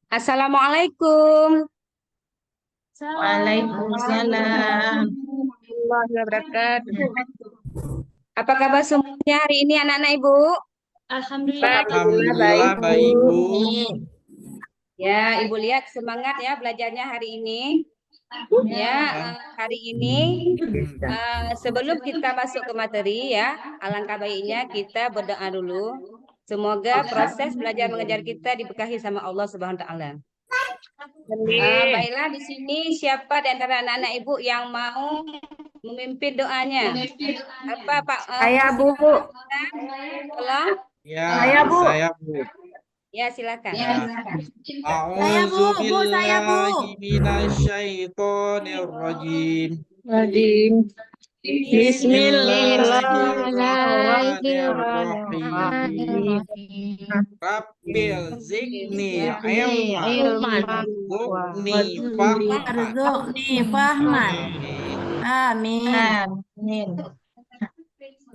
Assalamualaikum. Waalaikumsalam. Warahmatullahi wabarakatuh. Apa kabar semuanya hari ini anak-anak Ibu? Alhamdulillah. Alhamdulillah baik, Bu. Ya, Ibu lihat semangat ya belajarnya hari ini. Ya, hari ini sebelum kita masuk ke materi ya, alangkah baiknya kita berdoa dulu. Semoga proses belajar mengajar kita diberkahi sama Allah Subhanahu wa taala. Baiklah, di sini siapa di antara anak-anak Ibu yang mau memimpin doanya? Apa Pak? Saya, Bu. Tolong. Ya, Saya, Bu. saya, Bu. Ya, silakan. A'udzu billahi minasyaitonir rajim. Bismillahirrahmanirrahim. Rabbil zidni ilman warzuqni fahman. Amin.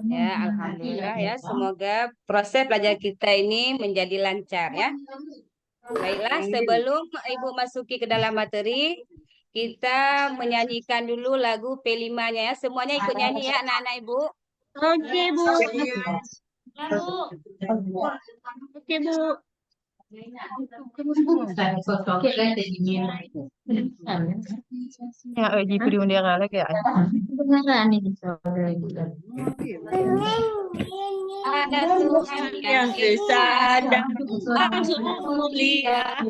Ya, alhamdulillah ya. Semoga proses belajar kita ini menjadi lancar ya. Baiklah, sebelum Ibu masuki ke dalam materi, kita menyanyikan dulu lagu P5-nya ya. Semuanya ikut nyanyi ya anak-anak Ibu. Oke, Bu. Oke, Bu. Ya, di bendera lagi ya. Beneran ini. Ada Tuhan yang Esa dan langsung mulia.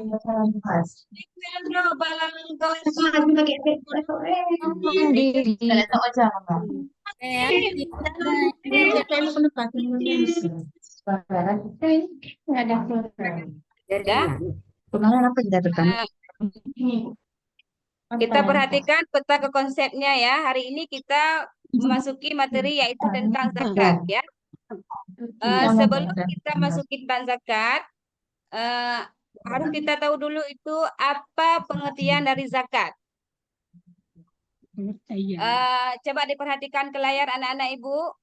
Kita perhatikan peta ke konsepnya ya. Hari ini kita memasuki materi yaitu tentang zakat ya. Sebelum kita masuki tentang zakat, harus kita tahu dulu itu apa pengertian dari zakat. Coba diperhatikan ke layar anak-anak Ibu.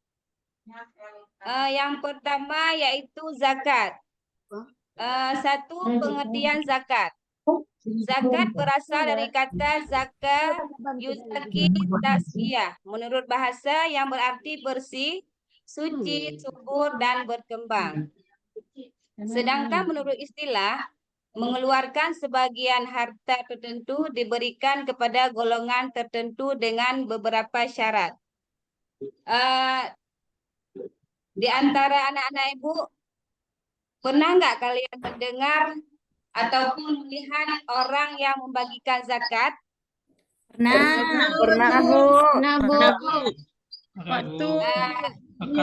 Yang pertama yaitu zakat. Satu pengertian zakat. Zakat berasal dari kata zakat yuzaki tasqiyah. Menurut bahasa yang berarti bersih, suci, subur, dan berkembang. Sedangkan menurut istilah, mengeluarkan sebagian harta tertentu diberikan kepada golongan tertentu dengan beberapa syarat. Di antara anak-anak Ibu, pernah nggak kalian mendengar ataupun melihat orang yang membagikan zakat? Pernah, Bu. Waktu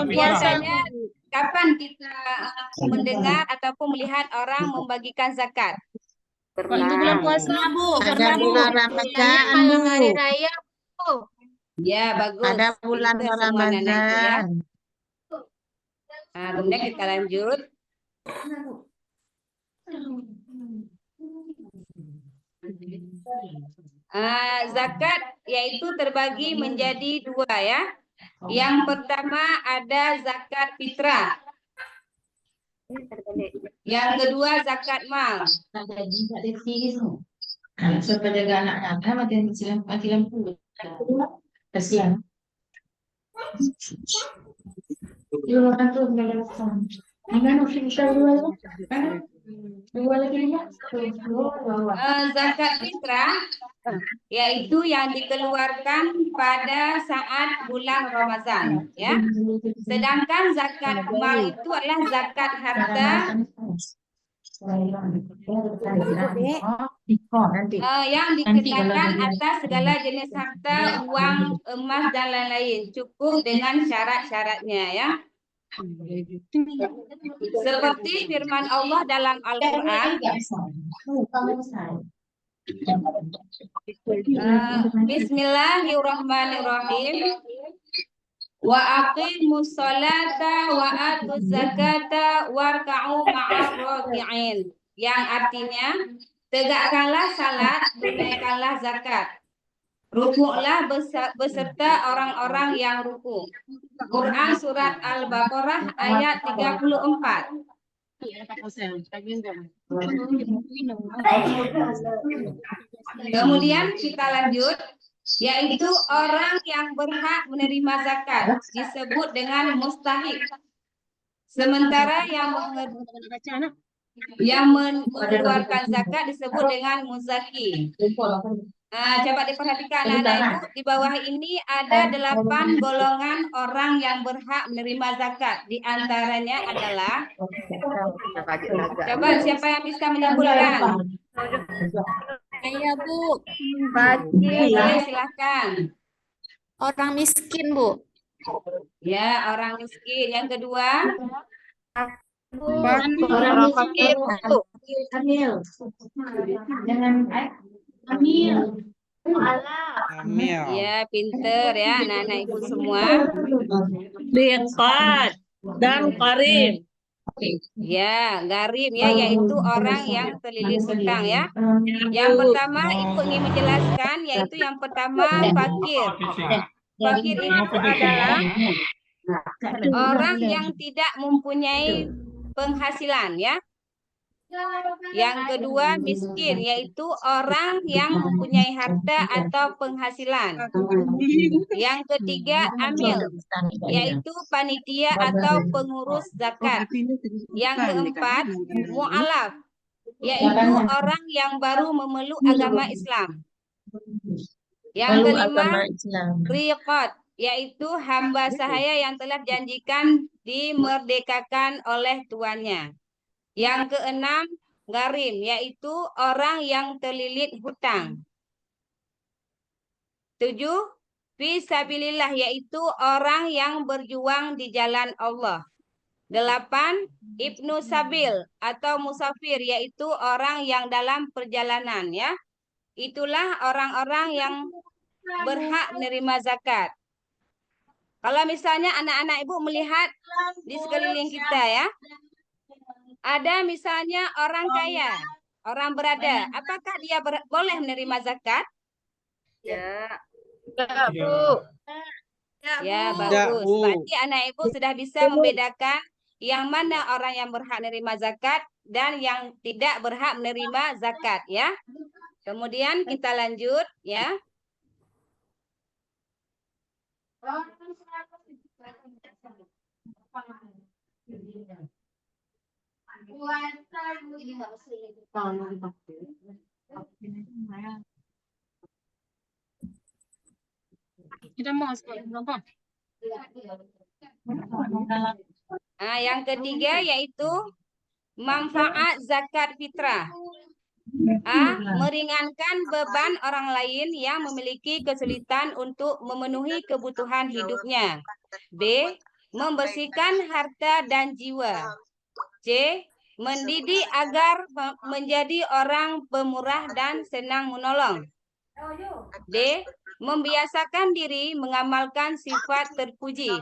Biasanya kapan kita mendengar ataupun melihat orang membagikan zakat? Waktu bulan puasa, Bu. Ada bulan Ramadan, Bu. Hari raya, Bu. Ya, bagus. Ada bulan Itu semua anak-anak Ibu ya. Ramadan. Kemudian kita lanjut. Zakat yaitu terbagi menjadi dua ya. Yang pertama ada zakat fitrah. Yang kedua zakat mal. Zakat fitrah yaitu yang dikeluarkan pada saat bulan Ramadan ya. Sedangkan zakat mal itu adalah zakat harta yang dikenakan atas segala jenis harta, uang, emas dan lain-lain, cukup dengan syarat-syaratnya ya. Seperti firman Allah dalam Al-Quran, Bismillahirrahmanirrahim. Wa aqimus sholata wa atuz zakata warka'u ma'ar raki'in. Yang artinya, tegakkanlah salat, tunaikanlah zakat. Rukuklah beserta orang-orang yang ruku. Quran surat Al-Baqarah ayat 34. Kemudian kita lanjut, yaitu orang yang berhak menerima zakat disebut dengan mustahik. Sementara yang mengeluarkan zakat disebut dengan muzaki. Coba diperhatikan anak-anak ibu, di bawah ini ada 8 golongan orang yang berhak menerima zakat. Di antaranya adalah, coba siapa yang bisa menyebutkan? Saya Bu, Boleh silahkan. orang miskin Bu. Ya, orang miskin. Yang kedua, Orang fakir. Amil. ya pinter ya anak-anak ibu semua. Liqat dan Karim. Ya, garim ya, yaitu orang yang terlilit hutang ya. Yang pertama ibu ingin menjelaskan, yaitu yang pertama fakir. Fakir itu adalah orang yang tidak mempunyai penghasilan ya. Yang kedua miskin, yaitu orang yang mempunyai harta atau penghasilan. Yang ketiga amil, yaitu panitia atau pengurus zakat. Yang keempat mu'alaf, yaitu orang yang baru memeluk agama Islam. Yang kelima riqat, yaitu hamba sahaya yang telah dijanjikan dimerdekakan oleh tuannya. Yang keenam, garim, yaitu orang yang terlilit hutang. 7, fisabilillah, yaitu orang yang berjuang di jalan Allah. 8, ibnu sabil atau musafir, yaitu orang yang dalam perjalanan ya. Itulah orang-orang yang berhak menerima zakat. Kalau misalnya anak-anak ibu melihat di sekeliling kita ya, ada misalnya orang kaya, orang berada, apakah dia boleh menerima zakat? Ya. Ya, bagus. Berarti anak ibu sudah bisa membedakan yang mana orang yang berhak menerima zakat dan yang tidak berhak menerima zakat ya. Kemudian kita lanjut ya. Nah, yang ketiga yaitu manfaat zakat fitrah. A. Meringankan beban orang lain yang memiliki kesulitan untuk memenuhi kebutuhan hidupnya. B. Membersihkan harta dan jiwa. C. Mendidik agar menjadi orang pemurah dan senang menolong. D. Membiasakan diri mengamalkan sifat terpuji.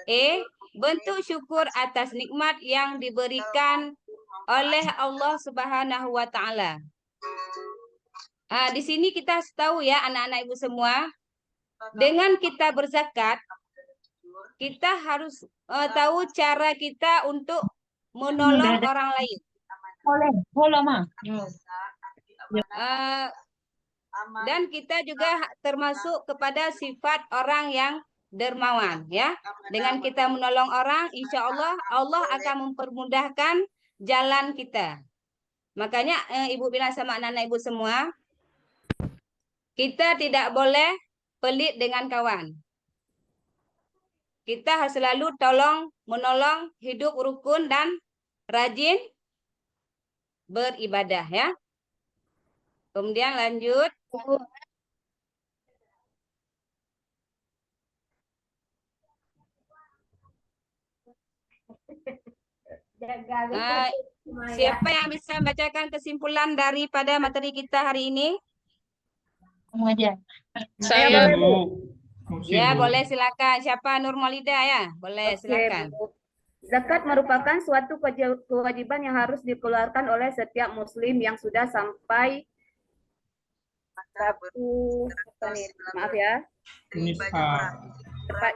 E. Bentuk syukur atas nikmat yang diberikan oleh Allah Subhanahu wa taala. Di sini kita tahu ya anak-anak ibu semua, dengan kita berzakat, kita harus tahu cara kita untuk menolong orang lain. Dan kita juga termasuk kepada sifat orang yang dermawan ya. Dengan kita menolong orang, insya Allah Allah akan mempermudahkan jalan kita. Makanya ibu bilang sama anak-anak ibu semua, kita tidak boleh pelit dengan kawan. Kita harus selalu menolong, hidup rukun dan rajin beribadah ya. Kemudian lanjut. Siapa yang bisa membacakan kesimpulan daripada materi kita hari ini? Saya Bu. Ya, boleh silakan. Siapa? Nur Maulida ya? Boleh silakan. Zakat merupakan suatu kewajiban yang harus dikeluarkan oleh setiap muslim yang sudah sampai maaf ya.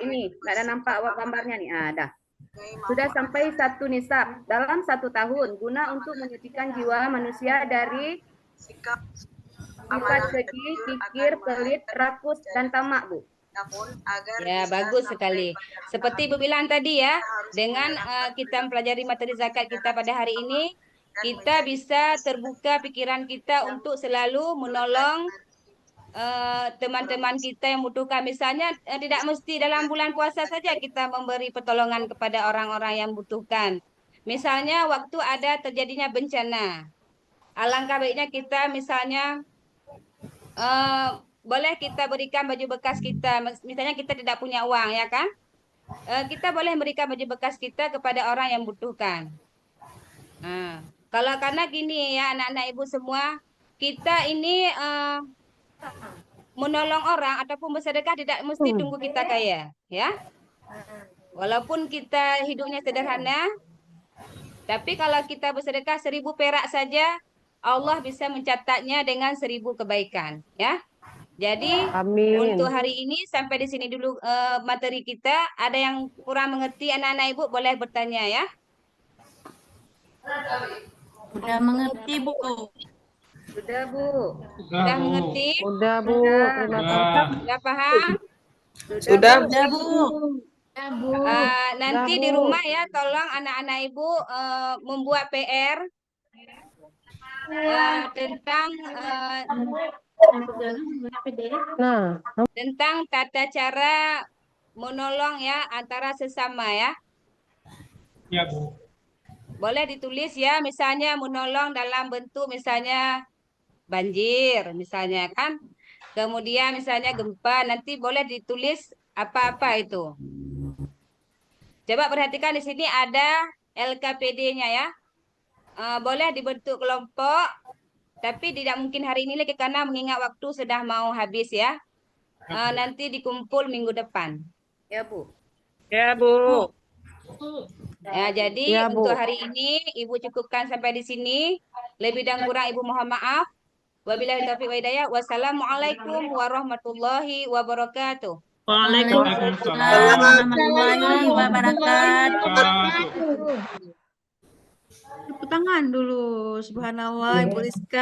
Ini, nggak ada nampak gambarnya nih. Ada. sudah sampai 1 nisab dalam 1 tahun guna untuk menyucikan jiwa manusia dari sifat keji, kikir, pelit, rakus, dan tamak, Bu. Ya, bagus sekali. Seperti Ibu bilang tadi ya, dengan kita mempelajari materi zakat kita pada hari ini, kita bisa terbuka pikiran kita untuk selalu menolong teman-teman kita yang membutuhkan. Misalnya tidak mesti dalam bulan puasa saja kita memberi pertolongan kepada orang-orang yang membutuhkan. Misalnya waktu ada terjadinya bencana, alangkah baiknya kita misalnya boleh kita berikan baju bekas kita. Misalnya kita tidak punya uang, ya kan? Kita boleh memberikan baju bekas kita kepada orang yang membutuhkan. Kalau karena gini ya anak-anak ibu semua, kita ini menolong orang ataupun bersedekah tidak mesti tunggu kita kaya, ya. Walaupun kita hidupnya sederhana, tapi kalau kita bersedekah 1.000 perak saja, Allah bisa mencatatnya dengan 1.000 kebaikan, ya. Jadi untuk hari ini sampai di sini dulu materi kita. Ada yang kurang mengerti anak-anak ibu boleh bertanya ya. Udah mengerti, Bu. Sudah, Bu. Sudah mengerti? Udah, Bu. Terima kasih. Sudah paham? Sudah, Bu. Nanti di rumah ya, tolong anak-anak ibu membuat PR tentang tata cara menolong ya antara sesama ya. Ya, Bu. Boleh ditulis ya, misalnya menolong dalam bentuk misalnya banjir misalnya kan. Kemudian misalnya gempa, nanti boleh ditulis apa-apa itu. Coba perhatikan di sini ada LKPD-nya ya. Boleh dibentuk kelompok, tapi tidak mungkin hari ini lagi karena mengingat waktu sudah mau habis ya. Nanti dikumpul minggu depan. Ya, Bu. Ya, Bu. Ya, jadi Ya, Bu. untuk hari ini Ibu cukupkan sampai di sini. Lebih dan kurang Ibu mohon maaf. Wabillahi taufiq wa hidayah. Wassalamualaikum warahmatullahi wabarakatuh. Waalaikumsalam warahmatullahi wabarakatuh. Tepuk tangan dulu. Subhanallah, Ibu Rizka.